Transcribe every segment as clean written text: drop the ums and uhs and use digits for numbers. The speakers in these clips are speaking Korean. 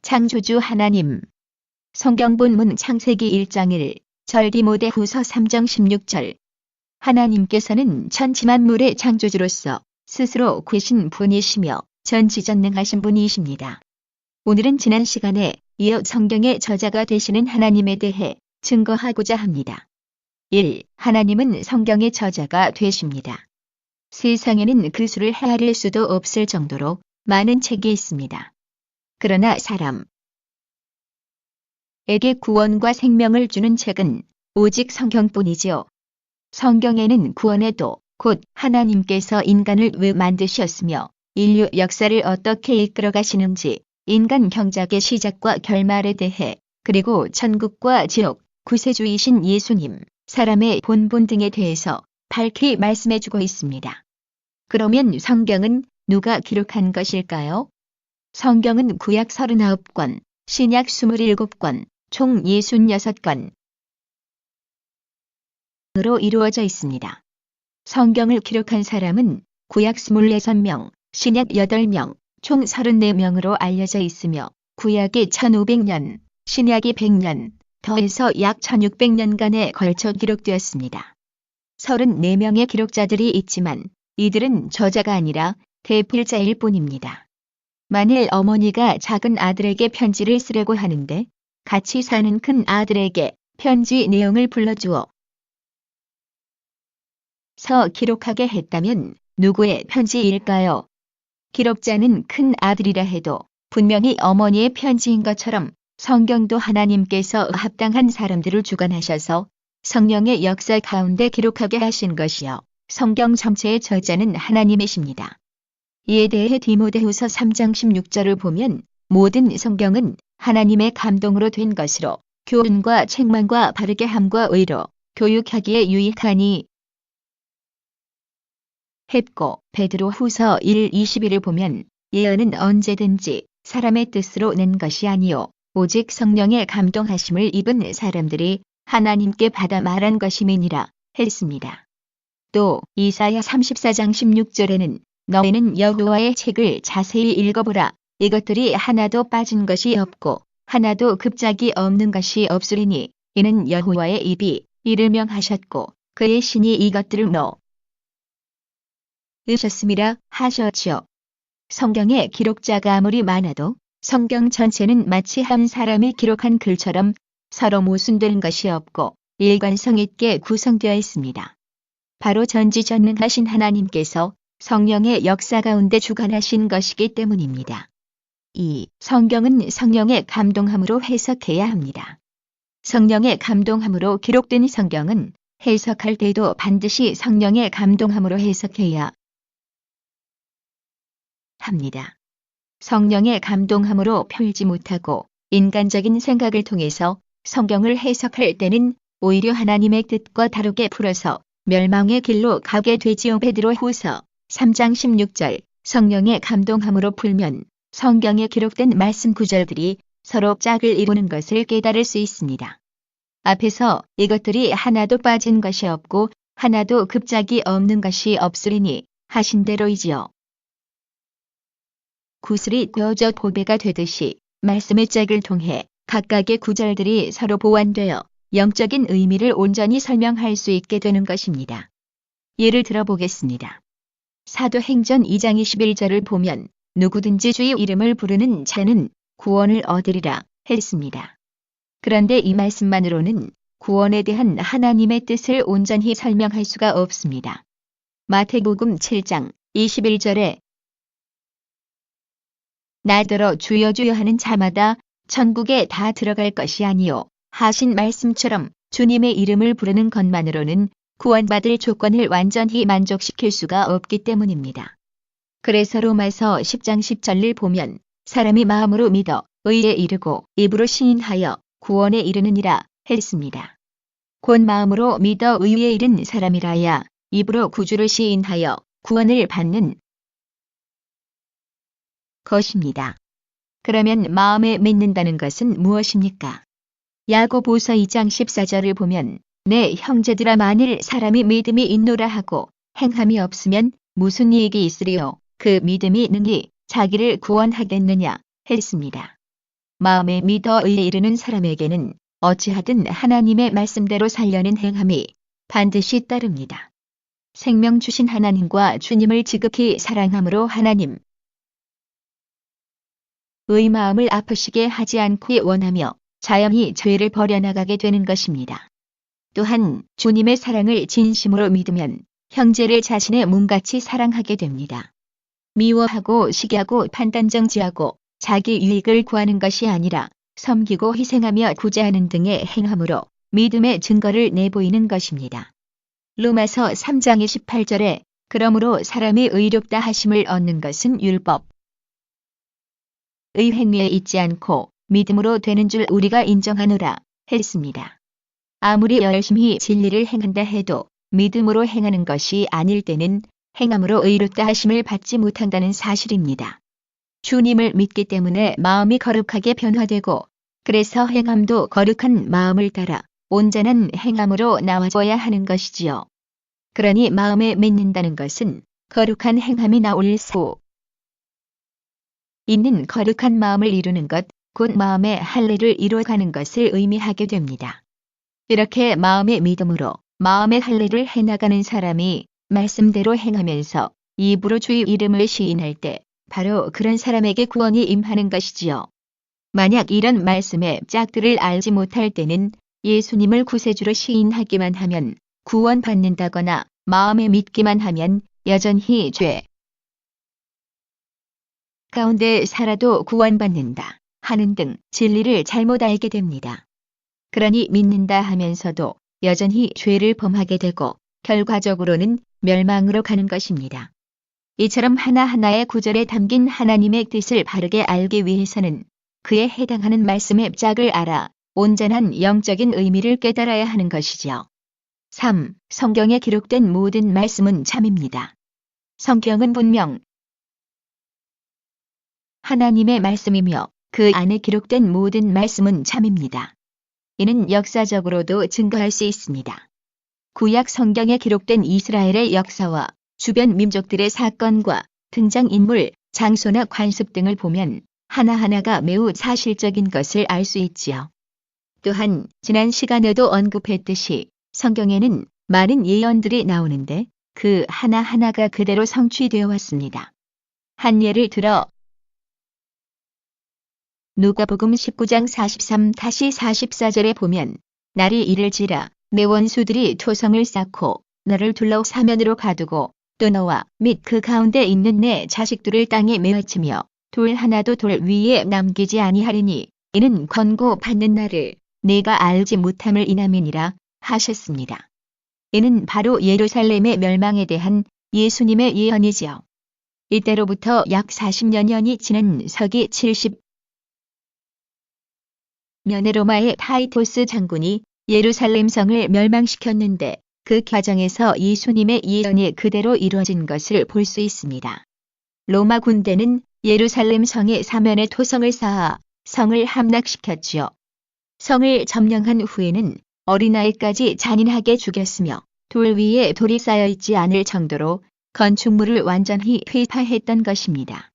창조주 하나님. 성경 본문 창세기 1장 1, 절 디모데후서 3장 16절. 하나님께서는 천지만물의 창조주로서 스스로 계신 분이시며 전지전능하신 분이십니다. 오늘은 지난 시간에 이어 성경의 저자가 되시는 하나님에 대해 증거하고자 합니다. 1. 하나님은 성경의 저자가 되십니다. 세상에는 그 수를 헤아릴 수도 없을 정도로 많은 책이 있습니다. 그러나 사람에게 구원과 생명을 주는 책은 오직 성경뿐이지요. 성경에는 구원의 도, 곧 하나님께서 인간을 왜 만드셨으며 인류 역사를 어떻게 이끌어 가시는지, 인간 경작의 시작과 결말에 대해, 그리고 천국과 지옥, 구세주이신 예수님, 사람의 본분 등에 대해서 밝히 말씀해주고 있습니다. 그러면 성경은 누가 기록한 것일까요? 성경은 구약 39권, 신약 27권, 총 66권 으로 이루어져 있습니다. 성경을 기록한 사람은 구약 26명, 신약 8명, 총 34명으로 알려져 있으며 구약이 1500년, 신약이 100년, 더해서 약 1600년간에 걸쳐 기록되었습니다. 34명의 기록자들이 있지만 이들은 저자가 아니라 대필자일 뿐입니다. 만일 어머니가 작은 아들에게 편지를 쓰려고 하는데 같이 사는 큰 아들에게 편지 내용을 불러주어 서 기록하게 했다면 누구의 편지일까요? 기록자는 큰 아들이라 해도 분명히 어머니의 편지인 것처럼 성경도 하나님께서 합당한 사람들을 주관하셔서 성령의 역사 가운데 기록하게 하신 것이요. 성경 전체의 저자는 하나님이십니다. 이에 대해 디모데후서 3장 16절을 보면 모든 성경은 하나님의 감동으로 된 것으로 교훈과 책망과 바르게 함과 의로 교육하기에 유익하니 했고, 베드로후서 1:21을 보면 예언은 언제든지 사람의 뜻으로 낸 것이 아니요 오직 성령의 감동하심을 입은 사람들이 하나님께 받아 말한 것임이니라 했습니다. 또 이사야 34장 16절에는 너희는 여호와의 책을 자세히 읽어보라. 이것들이 하나도 빠진 것이 없고 하나도 급작이 없는 것이 없으리니 이는 여호와의 입이 이를 명하셨고 그의 신이 이것들을 놓으셨음이라 하셨지요. 성경의 기록자가 아무리 많아도 성경 전체는 마치 한 사람이 기록한 글처럼 서로 모순된 것이 없고 일관성 있게 구성되어 있습니다. 바로 전지전능하신 하나님께서 성령의 역사 가운데 주관하신 것이기 때문입니다. 2. 성경은 성령의 감동함으로 해석해야 합니다. 성령의 감동함으로 기록된 성경은 해석할 때도 반드시 성령의 감동함으로 해석해야 합니다. 성령의 감동함으로 펴지 못하고 인간적인 생각을 통해서 성경을 해석할 때는 오히려 하나님의 뜻과 다르게 풀어서 멸망의 길로 가게 되지요. 베드로후서 3장 16절. 성령의 감동함으로 풀면 성경에 기록된 말씀 구절들이 서로 짝을 이루는 것을 깨달을 수 있습니다. 앞에서 이것들이 하나도 빠진 것이 없고 하나도 급작이 없는 것이 없으리니 하신 대로이지요. 구슬이 꿰어져 보배가 되듯이 말씀의 짝을 통해 각각의 구절들이 서로 보완되어 영적인 의미를 온전히 설명할 수 있게 되는 것입니다. 예를 들어 보겠습니다. 사도행전 2장 21절을 보면 누구든지 주의 이름을 부르는 자는 구원을 얻으리라 했습니다. 그런데 이 말씀만으로는 구원에 대한 하나님의 뜻을 온전히 설명할 수가 없습니다. 마태복음 7장 21절에 나더러 주여 주여 하는 자마다 천국에 다 들어갈 것이 아니요 하신 말씀처럼 주님의 이름을 부르는 것만으로는 구원받을 조건을 완전히 만족시킬 수가 없기 때문입니다. 그래서 로마서 10장 10절을 보면 사람이 마음으로 믿어 의에 이르고 입으로 시인하여 구원에 이르느니라 했습니다. 곧 마음으로 믿어 의에 이른 사람이라야 입으로 구주를 시인하여 구원을 받는 것입니다. 그러면 마음에 믿는다는 것은 무엇입니까? 야고보서 2장 14절을 보면 내 형제들아 만일 사람이 믿음이 있노라 하고 행함이 없으면 무슨 이익이 있으리요? 그 믿음이 능히 자기를 구원하겠느냐 했습니다. 마음에 믿어 의에 이르는 사람에게는 어찌하든 하나님의 말씀대로 살려는 행함이 반드시 따릅니다. 생명 주신 하나님과 주님을 지극히 사랑함으로 하나님 의 마음을 아프시게 하지 않기 원하며 자연히 죄를 버려나가게 되는 것입니다. 또한 주님의 사랑을 진심으로 믿으면 형제를 자신의 몸같이 사랑하게 됩니다. 미워하고 시기하고 판단정지하고 자기 유익을 구하는 것이 아니라 섬기고 희생하며 구제하는 등의 행함으로 믿음의 증거를 내보이는 것입니다. 로마서 3장 28절에 그러므로 사람이 의롭다 하심을 얻는 것은 율법의 행위에 있지 않고 믿음으로 되는 줄 우리가 인정하노라 했습니다. 아무리 열심히 진리를 행한다 해도 믿음으로 행하는 것이 아닐 때는 행함으로 의롭다 하심을 받지 못한다는 사실입니다. 주님을 믿기 때문에 마음이 거룩하게 변화되고 그래서 행함도 거룩한 마음을 따라 온전한 행함으로 나와줘야 하는 것이지요. 그러니 마음에 맺는다는 것은 거룩한 행함이 나올 수 있는 거룩한 마음을 이루는 것, 곧 마음의 할례를 이루어가는 것을 의미하게 됩니다. 이렇게 마음의 믿음으로 마음의 할례를 해나가는 사람이 말씀대로 행하면서 입으로 주의 이름을 시인할 때 바로 그런 사람에게 구원이 임하는 것이지요. 만약 이런 말씀의 짝들을 알지 못할 때는 예수님을 구세주로 시인하기만 하면 구원받는다거나 마음에 믿기만 하면 여전히 죄 가운데 살아도 구원받는다 하는 등 진리를 잘못 알게 됩니다. 그러니 믿는다 하면서도 여전히 죄를 범하게 되고 결과적으로는 멸망으로 가는 것입니다. 이처럼 하나하나의 구절에 담긴 하나님의 뜻을 바르게 알기 위해서는 그에 해당하는 말씀의 짝을 알아 온전한 영적인 의미를 깨달아야 하는 것이지요. 3. 성경에 기록된 모든 말씀은 참입니다. 성경은 분명 하나님의 말씀이며 그 안에 기록된 모든 말씀은 참입니다. 이는 역사적으로도 증거할 수 있습니다. 구약 성경에 기록된 이스라엘의 역사와 주변 민족들의 사건과 등장인물, 장소나 관습 등을 보면 하나하나가 매우 사실적인 것을 알 수 있지요. 또한 지난 시간에도 언급했듯이 성경에는 많은 예언들이 나오는데 그 하나하나가 그대로 성취되어 왔습니다. 한 예를 들어 누가복음 19장 43-44절에 보면 날이 이를지라 내 원수들이 토성을 쌓고 너를 둘러 사면으로 가두고 또 너와 및 그 가운데 있는 내 자식들을 땅에 메어치며 돌 하나도 돌 위에 남기지 아니하리니 이는 권고받는 날을 내가 알지 못함을 인함이니라 하셨습니다. 이는 바로 예루살렘의 멸망에 대한 예수님의 예언이지요. 이때로부터 약 40여년이 지난 서기 70년에 로마의 타이토스 장군이 예루살렘 성을 멸망시켰는데 그 과정에서 예수님의 예언이 그대로 이루어진 것을 볼 수 있습니다. 로마 군대는 예루살렘 성의 사면에 토성을 쌓아 성을 함락시켰지요. 성을 점령한 후에는 어린아이까지 잔인하게 죽였으며 돌 위에 돌이 쌓여있지 않을 정도로 건축물을 완전히 회파했던 것입니다.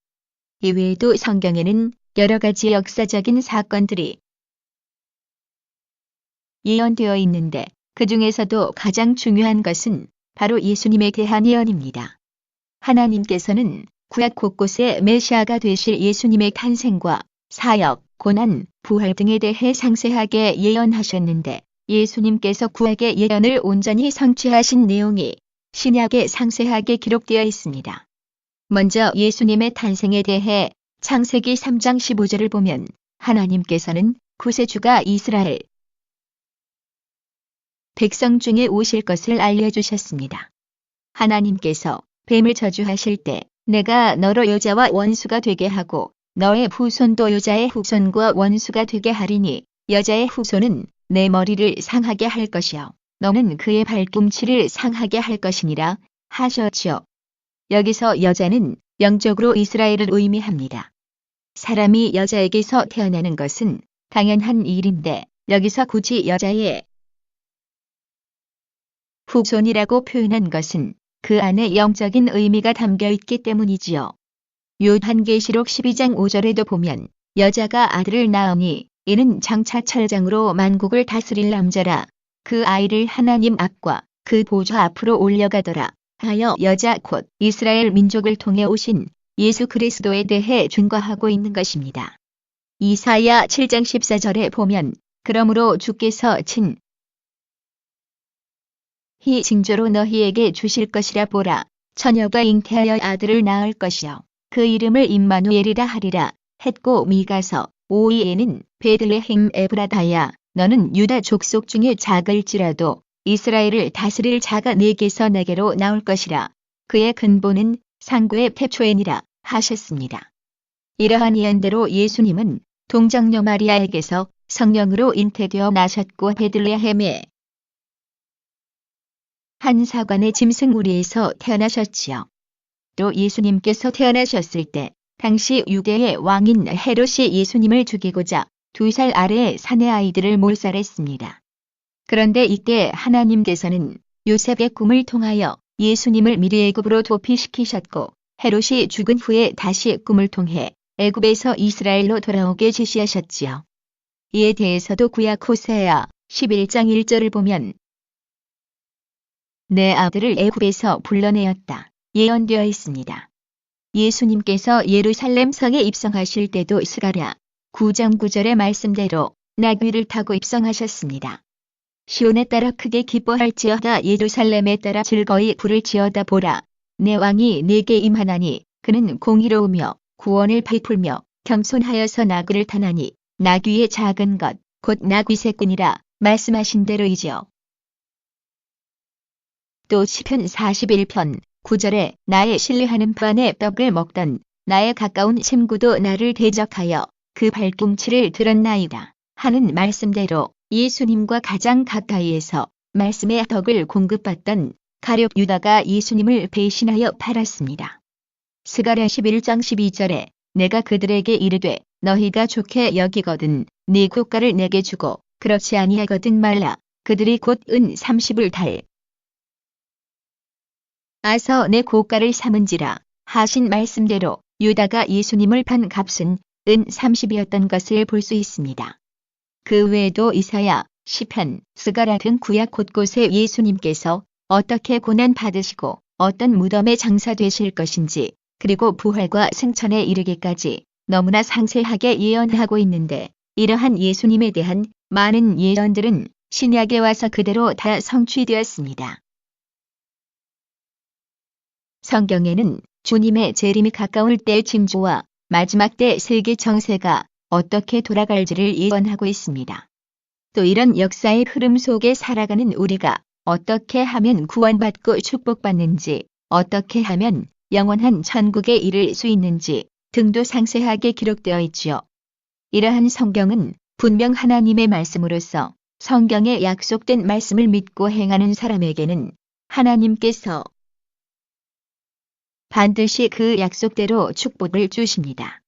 이외에도 성경에는 여러 가지 역사적인 사건들이 예언되어 있는데 그 중에서도 가장 중요한 것은 바로 예수님에 대한 예언입니다. 하나님께서는 구약 곳곳에 메시아가 되실 예수님의 탄생과 사역, 고난, 부활 등에 대해 상세하게 예언하셨는데 예수님께서 구약의 예언을 온전히 성취하신 내용이 신약에 상세하게 기록되어 있습니다. 먼저 예수님의 탄생에 대해 창세기 3장 15절을 보면 하나님께서는 구세주가 이스라엘 백성 중에 오실 것을 알려주셨습니다. 하나님께서 뱀을 저주하실 때 내가 너로 여자와 원수가 되게 하고 너의 후손도 여자의 후손과 원수가 되게 하리니 여자의 후손은 내 머리를 상하게 할 것이요 너는 그의 발꿈치를 상하게 할 것이니라 하셨지요. 여기서 여자는 영적으로 이스라엘을 의미합니다. 사람이 여자에게서 태어나는 것은 당연한 일인데 여기서 굳이 여자의 후손이라고 표현한 것은 그 안에 영적인 의미가 담겨 있기 때문이지요. 요한계시록 12장 5절에도 보면 여자가 아들을 낳으니 이는 장차 철장으로 만국을 다스릴 남자라. 그 아이를 하나님 앞과 그 보좌 앞으로 올려가더라 하여 여자 곧 이스라엘 민족을 통해 오신 예수 그리스도에 대해 준거하고 있는 것입니다. 이사야 7장 14절에 보면 그러므로 주께서 친히 징조로 너희에게 주실 것이라. 보라, 처녀가 잉태하여 아들을 낳을 것이요 그 이름을 임마누엘이라 하리라 했고 미가서 5장에는 베들레헴 에브라다야 너는 유다 족속 중에 작을지라도 이스라엘을 다스릴 자가 네게서 내게로 나올 것이라. 그의 근본은 상고의 페초엔이라 하셨습니다. 이러한 예언대로 예수님은 동정녀 마리아에게서 성령으로 잉태되어 나셨고 베들레헴의 한 사관의 짐승우리에서 태어나셨지요. 또 예수님께서 태어나셨을 때 당시 유대의 왕인 헤롯이 예수님을 죽이고자 2살 아래의 사내 아이들을 몰살했습니다. 그런데 이때 하나님께서는 요셉의 꿈을 통하여 예수님을 미리 애굽으로 도피시키셨고 헤롯이 죽은 후에 다시 꿈을 통해 애굽에서 이스라엘로 돌아오게 지시하셨지요. 이에 대해서도 구약 호세아 11장 1절을 보면 내 아들을 애굽에서 불러내었다 예언되어 있습니다. 예수님께서 예루살렘 성에 입성하실 때도 스가랴 9장 9절의 말씀대로 나귀를 타고 입성하셨습니다. 시온에 따라 크게 기뻐할지어다 예루살렘에 따라 즐거이 부를지어다. 보라, 내 왕이 내게 임하나니 그는 공의로우며 구원을 베풀며 겸손하여서 나귀를 타나니 나귀의 작은 것 곧 나귀 새끼니라 말씀하신 대로이지요. 또 시편 41편 9절에 나의 신뢰하는 반의 떡을 먹던 나의 가까운 친구도 나를 대적하여 그 발꿈치를 들었나이다 하는 말씀대로 예수님과 가장 가까이에서 말씀의 떡을 공급받던 가룟 유다가 예수님을 배신하여 팔았습니다. 스가랴 11장 12절에 내가 그들에게 이르되 너희가 좋게 여기거든 네 고가를 내게 주고 그렇지 아니하거든 말라. 그들이 곧 은 30을 달아서 내 고가를 삼은지라 하신 말씀대로 유다가 예수님을 판 값은 은 30이었던 것을 볼 수 있습니다. 그 외에도 이사야, 시편, 스가랴 등 구약 곳곳에 예수님께서 어떻게 고난 받으시고 어떤 무덤에 장사되실 것인지 그리고 부활과 승천에 이르기까지 너무나 상세하게 예언하고 있는데 이러한 예수님에 대한 많은 예언들은 신약에 와서 그대로 다 성취되었습니다. 성경에는 주님의 재림이 가까울 때의 징조와 마지막 때 세계 정세가 어떻게 돌아갈지를 예언하고 있습니다. 또 이런 역사의 흐름 속에 살아가는 우리가 어떻게 하면 구원받고 축복받는지, 어떻게 하면 영원한 천국에 이를 수 있는지 등도 상세하게 기록되어 있지요. 이러한 성경은 분명 하나님의 말씀으로서 성경에 약속된 말씀을 믿고 행하는 사람에게는 하나님께서 반드시 그 약속대로 축복을 주십니다.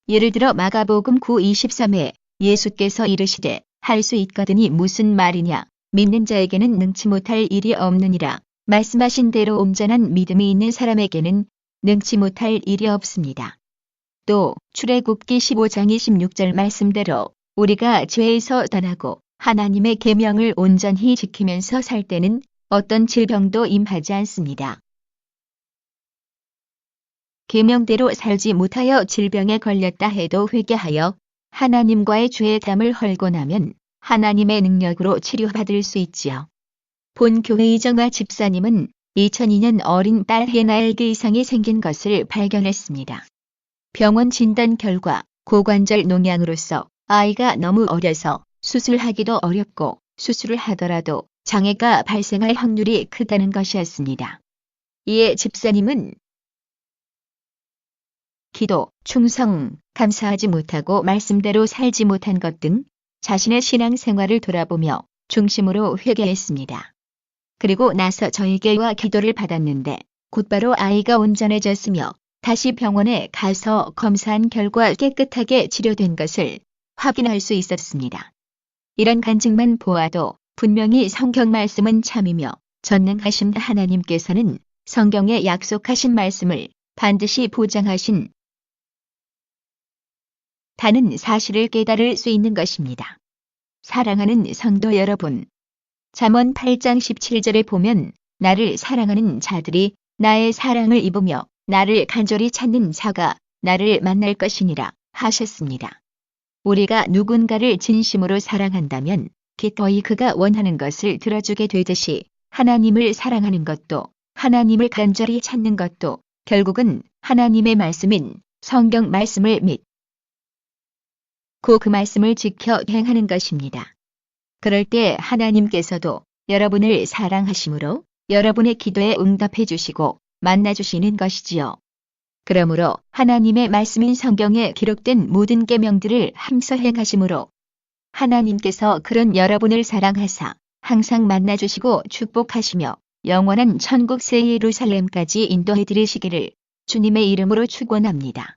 예를 들어 마가복음 9:23에 예수께서 이르시되 할 수 있거든이 무슨 말이냐 믿는 자에게는 능치 못할 일이 없느니라 말씀하신 대로 온전한 믿음이 있는 사람에게는 능치 못할 일이 없습니다. 또 출애굽기 15장 26절 말씀대로 우리가 죄에서 떠나고 하나님의 계명을 온전히 지키면서 살 때는 어떤 질병도 임하지 않습니다. 계명대로 살지 못하여 질병에 걸렸다 해도 회개하여 하나님과의 죄의 담을 헐고 나면 하나님의 능력으로 치료받을 수 있지요. 본 교회 이정화 집사님은 2002년 어린 딸 해나에게 이상이 생긴 것을 발견했습니다. 병원 진단 결과 고관절 농양으로서 아이가 너무 어려서 수술하기도 어렵고 수술을 하더라도 장애가 발생할 확률이 크다는 것이었습니다. 이에 집사님은 기도, 충성, 감사하지 못하고 말씀대로 살지 못한 것 등 자신의 신앙생활을 돌아보며 중심으로 회개했습니다. 그리고 나서 저에게 와 기도를 받았는데 곧바로 아이가 온전해졌으며 다시 병원에 가서 검사한 결과 깨끗하게 치료된 것을 확인할 수 있었습니다. 이런 간증만 보아도 분명히 성경 말씀은 참이며 전능하신 하나님께서는 성경에 약속하신 말씀을 반드시 보장하신 다는 사실을 깨달을 수 있는 것입니다. 사랑하는 성도 여러분, 잠언 8장 17절에 보면 나를 사랑하는 자들이 나의 사랑을 입으며 나를 간절히 찾는 자가 나를 만날 것이니라 하셨습니다. 우리가 누군가를 진심으로 사랑한다면 기꺼이 그가 원하는 것을 들어주게 되듯이 하나님을 사랑하는 것도, 하나님을 간절히 찾는 것도 결국은 하나님의 말씀인 성경 말씀을 믿고 그 말씀을 지켜 행하는 것입니다. 그럴 때 하나님께서도 여러분을 사랑하심으로 여러분의 기도에 응답해 주시고 만나 주시는 것이지요. 그러므로 하나님의 말씀인 성경에 기록된 모든 계명들을 함서 행하심으로 하나님께서 그런 여러분을 사랑하사 항상 만나 주시고 축복하시며 영원한 천국 새 예루살렘까지 인도해 드리시기를 주님의 이름으로 축원합니다.